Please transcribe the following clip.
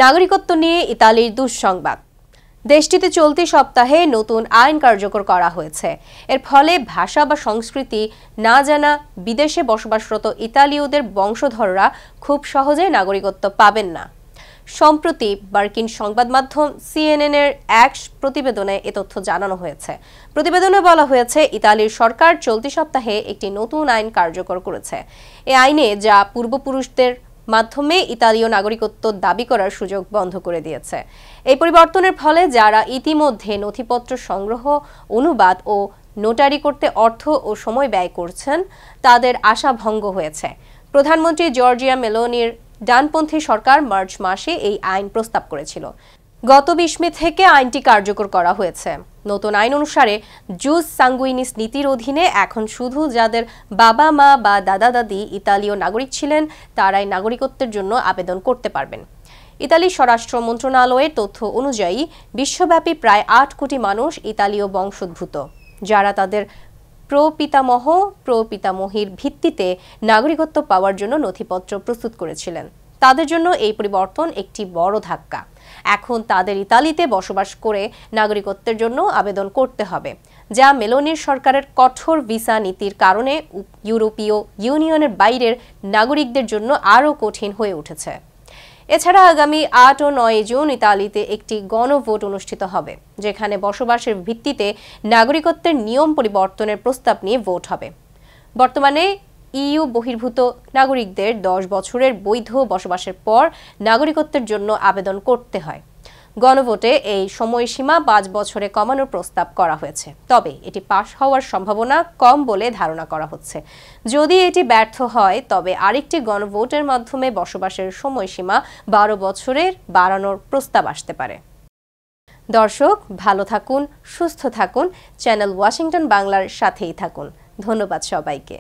নাগরিকত্ব নিয়ে ইতালির দুঃসংবাদ। দেশটিতে চলতি সপ্তাহে নতুন আইন কার্যকর করা হয়েছে। এর ফলে ভাষা বা সংস্কৃতি না জানা বিদেশে বসবাসরত ইতালীয়দের বংশধররা খুব সহজে নাগরিকত্ব পাবেন না। সম্প্রতি মার্কিন সংবাদ মাধ্যম সিএনএন-এর এক প্রতিবেদনে এ তথ্য জানানো হয়েছে। প্রতিবেদনে বলা হয়েছে, ইতালির সরকার চলতি সপ্তাহে একটি নতুন আইন কার্যকর করেছে। এই আইনে যা পূর্বপুরুষদের মাধ্যমে ইতালীয় নাগরিকত্ব দাবি করার সুযোগ বন্ধ করে দিয়েছে। এই পরিবর্তনের ফলে যারা ইতিমধ্যে নথিপত্র সংগ্রহ, অনুবাদ ও নোটারি করতে অর্থ ও সময় ব্যয় করছেন, তাদের আশা ভঙ্গ হয়েছে। প্রধানমন্ত্রী জর্জিয়া মেলোনির ডানপন্থী সরকার মার্চ মাসে এই আইন প্রস্তাব করেছিল। গত 20 মে থেকে আইনটি কার্যকর করা হয়েছে। নতুন আইন অনুসারে জুস সাঙ্গুইনিস নীতির অধীনে এখন শুধু যাদের বাবা মা বা দাদা দাদি ইতালীয় নাগরিক ছিলেন তারাই নাগরিকত্বের জন্য আবেদন করতে পারবেন। ইতালির স্বরাষ্ট্র মন্ত্রণালয়ের তথ্য অনুযায়ী বিশ্বব্যাপী প্রায় 8 কোটি মানুষ ইতালীয় বংশোদ্ভূত, যারা তাদের প্রপিতামহীর ভিত্তিতে নাগরিকত্ব পাওয়ার জন্য নথিপত্র প্রস্তুত করেছিলেন। তাদের জন্য এই পরিবর্তন একটি বড় ধাক্কা। এখন তাদের ইতালিতে বসবাস করে নাগরিকত্বের জন্য আবেদন করতে হবে, যা মেলোনির সরকারের কঠোর ভিসা নীতির কারণে ইউরোপীয় ইউনিয়নের বাইরের নাগরিকদের জন্য আরও কঠিন হয়ে উঠেছে। এছাড়া আগামী 8 ও 9 জুন ইতালিতে একটি গণভোট অনুষ্ঠিত হবে, যেখানে বসবাসের ভিত্তিতে নাগরিকত্বের নিয়ম পরিবর্তনের প্রস্তাব নিয়ে ভোট হবে। বর্তমানে ইইউ বহির্ভূত নাগরিকদের 10 বছরের বৈধ বসবাসের পর নাগরিকত্বের জন্য আবেদন করতে হয়। গণভোটে এই সময়সীমা 5 বছরে কমানোর প্রস্তাব করা হয়েছে, তবে এটি পাশ হওয়ার সম্ভাবনা কম বলে ধারণা করা হচ্ছে। যদি এটি ব্যর্থ হয়, তবে আরেকটি গণভোটের মাধ্যমে বসবাসের সময়সীমা 12 বছরের বাড়ানোর প্রস্তাব আসতে পারে। দর্শক, ভালো থাকুন, সুস্থ থাকুন, চ্যানেল ওয়াশিংটন বাংলার সাথেই থাকুন। ধন্যবাদ সবাইকে।